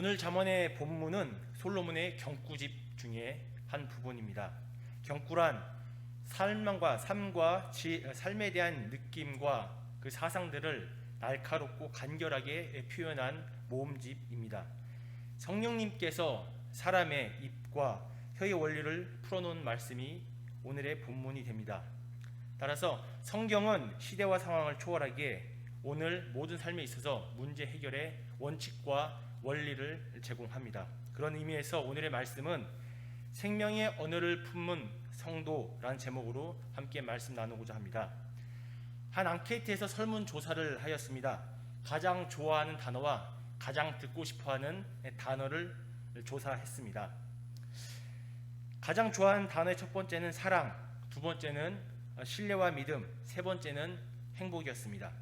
오늘 잠언의 본문은 솔로몬의 경구집 중에 한 부분입니다. 경구란 삶과 삶에 대한 느낌과 그 사상들을 날카롭고 간결하게 표현한 모음집입니다. 성령님께서 사람의 입과 혀의 원리를 풀어놓은 말씀이 오늘의 본문이 됩니다. 따라서 성경은 시대와 상황을 초월하기에 오늘 모든 삶에 있어서 문제 해결의 원칙과 원리를 제공합니다. 그런 의미에서 오늘의 말씀은 생명의 언어를 품은 성도라는 제목으로 함께 말씀 나누고자 합니다. 한 앙케이트에서 설문조사를 하였습니다. 가장 좋아하는 단어와 가장 듣고 싶어하는 단어를 조사했습니다. 가장 좋아하는 단어의 첫 번째는 사랑, 두 번째는 신뢰와 믿음, 세 번째는 행복이었습니다.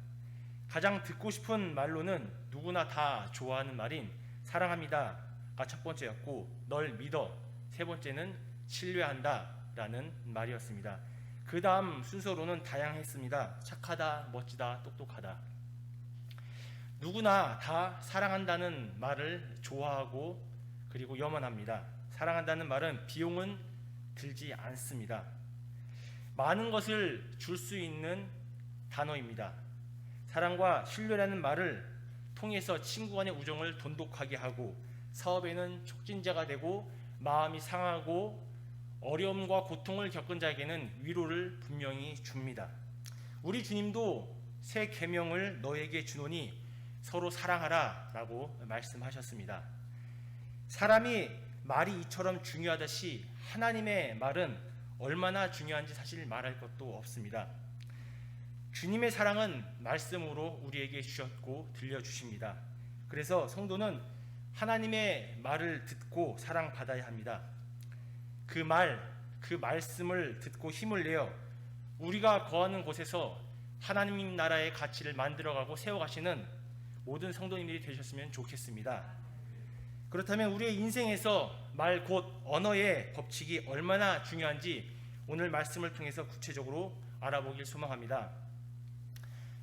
가장 듣고 싶은 말로는 누구나 다 좋아하는 말인 사랑합니다가 첫 번째였고, 널 믿어, 세 번째는 신뢰한다 라는 말이었습니다. 그 다음 순서로는 다양했습니다. 착하다, 멋지다, 똑똑하다. 누구나 다 사랑한다는 말을 좋아하고 그리고 염원합니다. 사랑한다는 말은 비용은 들지 않습니다. 많은 것을 줄 수 있는 단어입니다. 사랑과 신뢰라는 말을 통해서 친구 간의 우정을 돈독하게 하고, 사업에는 촉진자가 되고, 마음이 상하고 어려움과 고통을 겪은 자에게는 위로를 분명히 줍니다. 우리 주님도 새 계명을 너에게 주노니 서로 사랑하라 라고 말씀하셨습니다. 사람이 말이 이처럼 중요하듯이 하나님의 말은 얼마나 중요한지 사실 말할 것도 없습니다. 주님의 사랑은 말씀으로 우리에게 주셨고 들려주십니다. 그래서 성도는 하나님의 말을 듣고 사랑받아야 합니다. 그 말씀을 듣고 힘을 내어 우리가 거하는 곳에서 하나님 나라의 가치를 만들어가고 세워가시는 모든 성도님들이 되셨으면 좋겠습니다. 그렇다면 우리의 인생에서 말 곧 언어의 법칙이 얼마나 중요한지 오늘 말씀을 통해서 구체적으로 알아보길 소망합니다.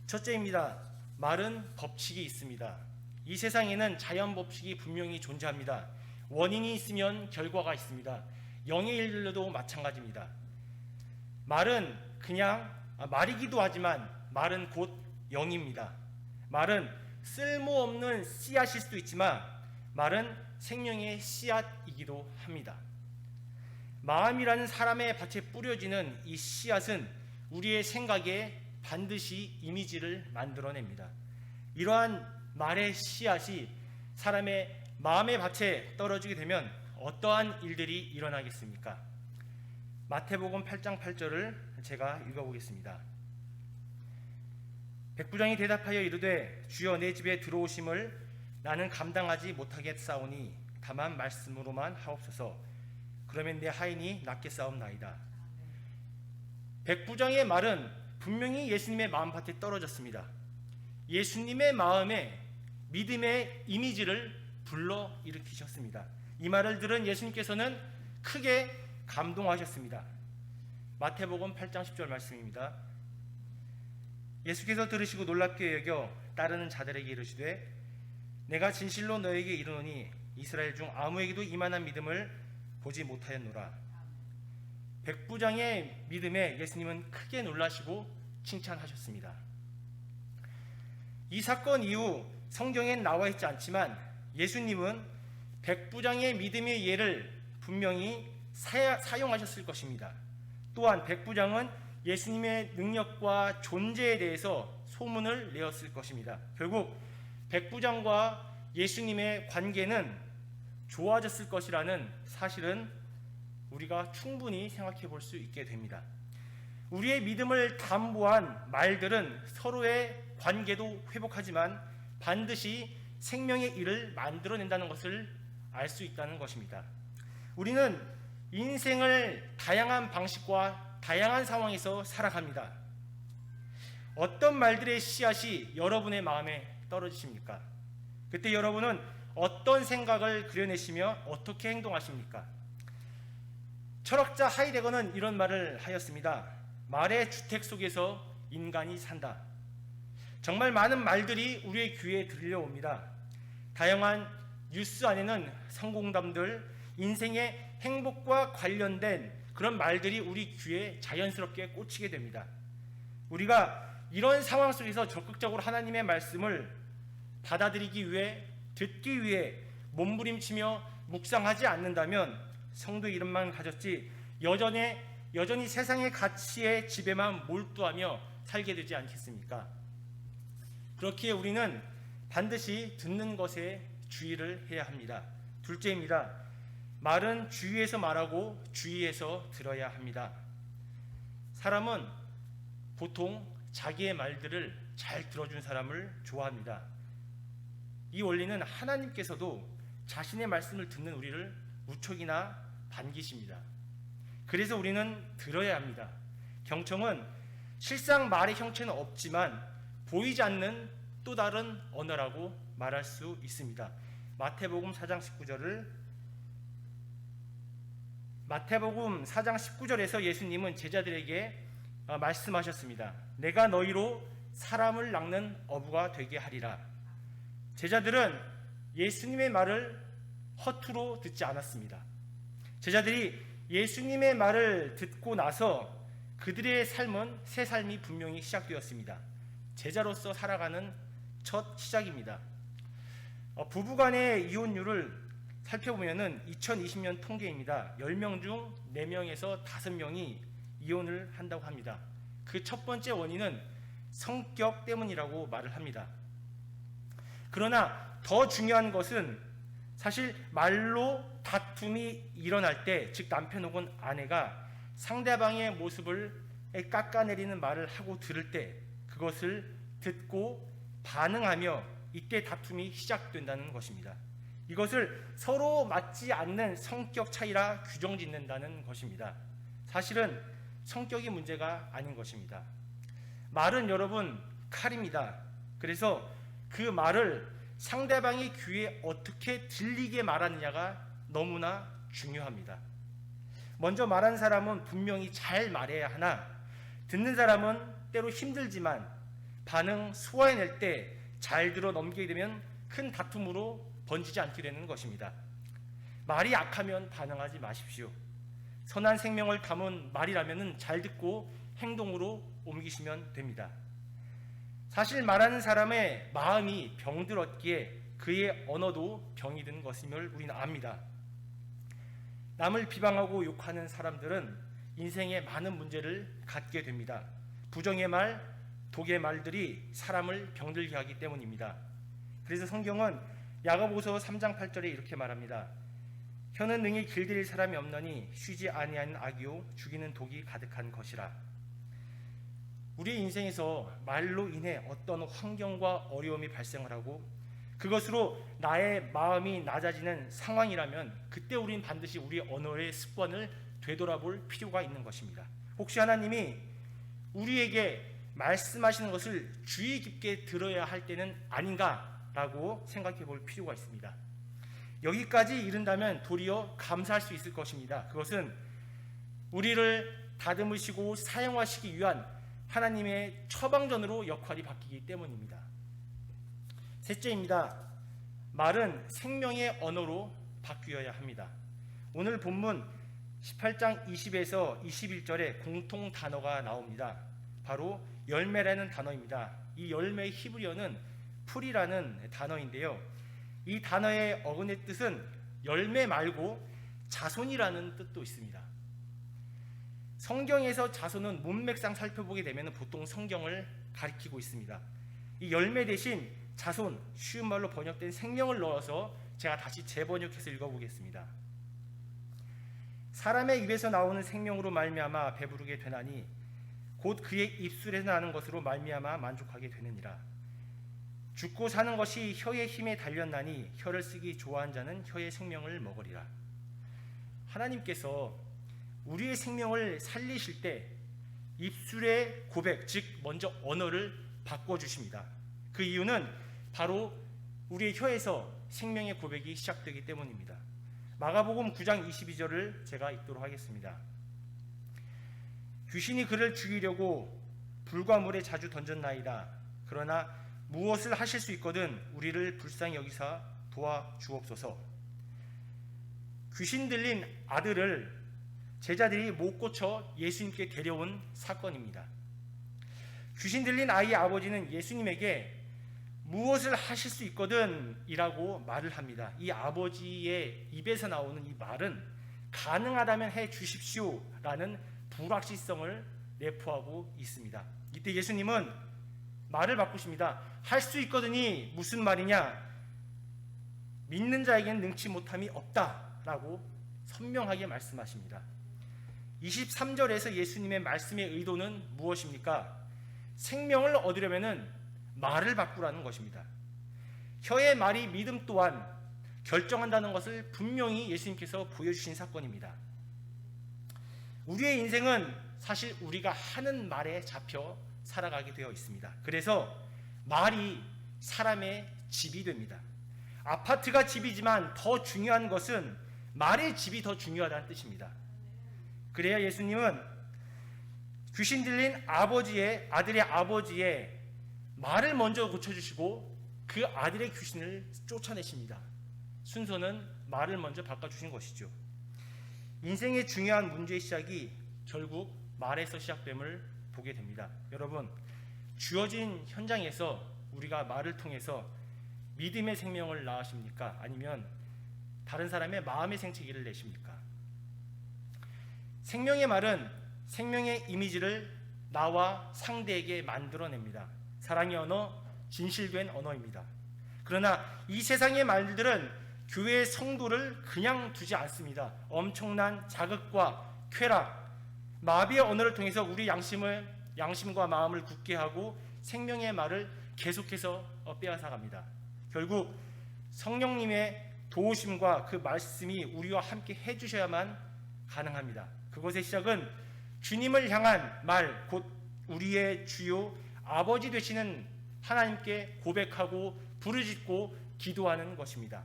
첫째입니다. 말은 법칙이 있습니다. 이 세상에는 자연 법칙이 분명히 존재합니다. 원인이 있으면 결과가 있습니다. 영의 일들도 마찬가지입니다. 말은 그냥 말이기도 하지만 말은 곧 영입니다. 말은 쓸모없는 씨앗일 수도 있지만 말은 생명의 씨앗이기도 합니다. 마음이라는 사람의 밭에 뿌려지는 이 씨앗은 우리의 생각에 반드시 이미지를 만들어냅니다. 이러한 말의 씨앗이 사람의 마음의 밭에 떨어지게 되면 어떠한 일들이 일어나겠습니까? 마태복음 8장 8절을 제가 읽어보겠습니다. 백부장이 대답하여 이르되 주여 내 집에 들어오심을 나는 감당하지 못하겠사오니 다만 말씀으로만 하옵소서. 그러면 내 하인이 낫게 싸움나이다. 백부장의 말은 분명히 예수님의 마음밭에 떨어졌습니다. 예수님의 마음에 믿음의 이미지를 불러일으키셨습니다. 이 말을 들은 예수님께서는 크게 감동하셨습니다. 마태복음 8장 10절 말씀입니다. 예수께서 들으시고 놀랍게 여겨 따르는 자들에게 이르시되 내가 진실로 너에게 이르노니 이스라엘 중 아무에게도 이만한 믿음을 보지 못하였노라. 백부장의 믿음에 예수님은 크게 놀라시고 칭찬하셨습니다. 이 사건 이후 성경엔 나와 있지 않지만 예수님은 백부장의 믿음의 예를 분명히 사용하셨을 것입니다. 또한 백부장은 예수님의 능력과 존재에 대해서 소문을 내었을 것입니다. 결국 백부장과 예수님의 관계는 좋아졌을 것이라는 사실은 우리가 충분히 생각해 볼 수 있게 됩니다. 우리의 믿음을 담보한 말들은 서로의 관계도 회복하지만 반드시 생명의 일을 만들어낸다는 것을 알 수 있다는 것입니다. 우리는 인생을 다양한 방식과 다양한 상황에서 살아갑니다. 어떤 말들의 씨앗이 여러분의 마음에 떨어지십니까? 그때 여러분은 어떤 생각을 그려내시며 어떻게 행동하십니까? 철학자 하이데거는 이런 말을 하였습니다. 말의 주택 속에서 인간이 산다. 정말 많은 말들이 우리의 귀에 들려옵니다. 다양한 뉴스 안에는 성공담들, 인생의 행복과 관련된 그런 말들이 우리 귀에 자연스럽게 꽂히게 됩니다. 우리가 이런 상황 속에서 적극적으로 하나님의 말씀을 받아들이기 위해, 듣기 위해 몸부림치며 묵상하지 않는다면 성도의 이름만 가졌지 여전히 세상의 가치의 지배만 몰두하며 살게 되지 않겠습니까? 그렇기에 우리는 반드시 듣는 것에 주의를 해야 합니다. 둘째입니다. 말은 주의해서 말하고 주의해서 들어야 합니다. 사람은 보통 자기의 말들을 잘 들어준 사람을 좋아합니다. 이 원리는 하나님께서도 자신의 말씀을 듣는 우리를 무척이나 반기십니다. 그래서 우리는 들어야 합니다. 경청은 실상 말의 형체는 없지만 보이지 않는 또 다른 언어라고 말할 수 있습니다. 마태복음 4장 19절에서 예수님은 제자들에게 말씀하셨습니다. 내가 너희로 사람을 낚는 어부가 되게 하리라. 제자들은 예수님의 말을 허투루 듣지 않았습니다. 제자들이 예수님의 말을 듣고 나서 그들의 삶은 새 삶이 분명히 시작되었습니다. 제자로서 살아가는 첫 시작입니다. 부부간의 이혼율을 살펴보면 2020년 통계입니다. 10명 중 4명에서 5명이 이혼을 한다고 합니다. 그 첫 번째 원인은 성격 때문이라고 말을 합니다. 그러나 더 중요한 것은 사실 말로 다툼이 일어날 때, 즉 남편 혹은 아내가 상대방의 모습을 깎아내리는 말을 하고 들을 때 그것을 듣고 반응하며 이때 다툼이 시작된다는 것입니다. 이것을 서로 맞지 않는 성격 차이라 규정짓는다는 것입니다. 사실은 성격이 문제가 아닌 것입니다. 말은 여러분 칼입니다. 그래서 그 말을 상대방의 귀에 어떻게 들리게 말하느냐가 너무나 중요합니다. 먼저 말하는 사람은 분명히 잘 말해야 하나 듣는 사람은 때로 힘들지만 반응 소화해낼 때 잘 들어 넘기게 되면 큰 다툼으로 번지지 않게 되는 것입니다. 말이 약하면 반응하지 마십시오. 선한 생명을 담은 말이라면 잘 듣고 행동으로 옮기시면 됩니다. 사실 말하는 사람의 마음이 병들었기에 그의 언어도 병이 든 것임을 우리는 압니다. 남을 비방하고 욕하는 사람들은 인생에 많은 문제를 갖게 됩니다. 부정의 말, 독의 말들이 사람을 병들게 하기 때문입니다. 그래서 성경은 야고보서 3장 8절에 이렇게 말합니다. 혀는 능히 길들일 사람이 없나니 쉬지 아니하는 악이요 죽이는 독이 가득한 것이라. 우리의 인생에서 말로 인해 어떤 환경과 어려움이 발생을 하고 그것으로 나의 마음이 낮아지는 상황이라면 그때 우리는 반드시 우리 언어의 습관을 되돌아볼 필요가 있는 것입니다. 혹시 하나님이 우리에게 말씀하시는 것을 주의 깊게 들어야 할 때는 아닌가라고 생각해 볼 필요가 있습니다. 여기까지 이른다면 도리어 감사할 수 있을 것입니다. 그것은 우리를 다듬으시고 사용하시기 위한 하나님의 처방전으로 역할이 바뀌기 때문입니다. 셋째입니다. 말은 생명의 언어로 바뀌어야 합니다. 오늘 본문 18장 20에서 21절에 공통 단어가 나옵니다. 바로 열매라는 단어입니다. 이 열매의 히브리어는 풀이라는 단어인데요. 이 단어의 어근의 뜻은 열매 말고 자손이라는 뜻도 있습니다. 성경에서 자손은 문맥상 살펴보게 되면 보통 성경을 가리키고 있습니다. 이 열매 대신 자손, 쉬운 말로 번역된 생명을 넣어서 제가 다시 재번역해서 읽어보겠습니다. 사람의 입에서 나오는 생명으로 말미암아 배부르게 되나니 곧 그의 입술에서 나는 것으로 말미암아 만족하게 되느니라. 죽고 사는 것이 혀의 힘에 달렸나니 혀를 쓰기 좋아한 자는 혀의 생명을 먹으리라. 하나님께서 우리의 생명을 살리실 때 입술의 고백, 즉 먼저 언어를 바꿔주십니다. 그 이유는 바로 우리의 혀에서 생명의 고백이 시작되기 때문입니다. 마가복음 9장 22절을 제가 읽도록 하겠습니다. 귀신이 그를 죽이려고 불과 물에 자주 던졌나이다. 그러나 무엇을 하실 수 있거든 우리를 불쌍히 여기사 도와주옵소서. 귀신 들린 아들을 제자들이 못 고쳐 예수님께 데려온 사건입니다. 귀신 들린 아이의 아버지는 예수님에게 무엇을 하실 수 있거든 이라고 말을 합니다. 이 아버지의 입에서 나오는 이 말은 가능하다면 해 주십시오 라는 불확실성을 내포하고 있습니다. 이때 예수님은 말을 바꾸십니다. 할 수 있거든이 무슨 말이냐? 믿는 자에게는 능치 못함이 없다라고 선명하게 말씀하십니다. 23절에서 예수님의 말씀의 의도는 무엇입니까? 생명을 얻으려면 말을 바꾸라는 것입니다. 혀의 말이 믿음 또한 결정한다는 것을 분명히 예수님께서 보여주신 사건입니다. 우리의 인생은 사실 우리가 하는 말에 잡혀 살아가게 되어 있습니다. 그래서 말이 사람의 집이 됩니다. 아파트가 집이지만 더 중요한 것은 말의 집이 더 중요하다는 뜻입니다. 그래야 예수님은 귀신 들린 아들의 아버지의 말을 먼저 고쳐주시고 그 아들의 귀신을 쫓아내십니다. 순서는 말을 먼저 바꿔주신 것이죠. 인생의 중요한 문제의 시작이 결국 말에서 시작됨을 보게 됩니다. 여러분, 주어진 현장에서 우리가 말을 통해서 믿음의 생명을 낳으십니까? 아니면 다른 사람의 마음의 생채기를 내십니까? 생명의 말은 생명의 이미지를 나와 상대에게 만들어냅니다. 사랑의 언어, 진실된 언어입니다. 그러나 이 세상의 말들은 교회의 성도를 그냥 두지 않습니다. 엄청난 자극과 쾌락, 마비의 언어를 통해서 우리 양심과 마음을 굳게 하고 생명의 말을 계속해서 빼앗아갑니다. 결국 성령님의 도우심과 그 말씀이 우리와 함께 해주셔야만 가능합니다. 그것의 시작은 주님을 향한 말, 곧 우리의 주요 아버지 되시는 하나님께 고백하고 부르짖고 기도하는 것입니다.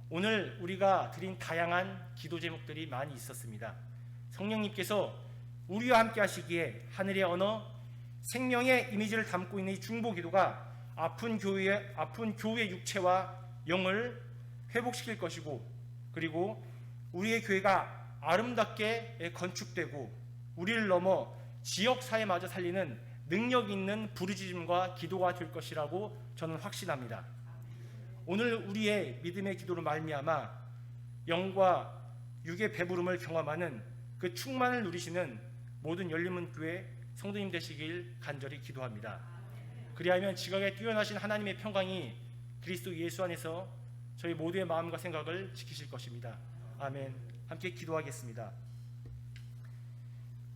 오늘 우리가 드린 다양한 기도 제목들이 많이 있었습니다. 성령님께서 우리와 함께 하시기에 하늘의 언어, 생명의 이미지를 담고 있는 이 중보 기도가 아픈 교회의 육체와 영을 회복시킬 것이고, 그리고 우리의 교회가 아름답게 건축되고 우리를 넘어 지역사회마저 살리는 능력 있는 부르짖음과 기도가 될 것이라고 저는 확신합니다. 오늘 우리의 믿음의 기도로 말미암아 영과 육의 배부름을 경험하는 그 충만을 누리시는 모든 열린문 교회 성도님 되시길 간절히 기도합니다. 그리하면 지각에 뛰어나신 하나님의 평강이 그리스도 예수 안에서 저희 모두의 마음과 생각을 지키실 것입니다. 아멘. 함께 기도하겠습니다.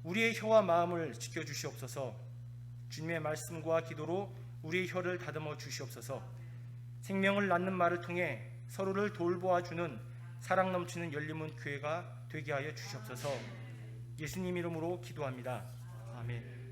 우리의 혀와 마음을 지켜주시옵소서. 주님의 말씀과 기도로 우리의 혀를 다듬어 주시옵소서. 생명을 낳는 말을 통해 서로를 돌보아주는 사랑 넘치는 열린문 교회가 되게 하여 주시옵소서. 예수님 이름으로 기도합니다. 아멘.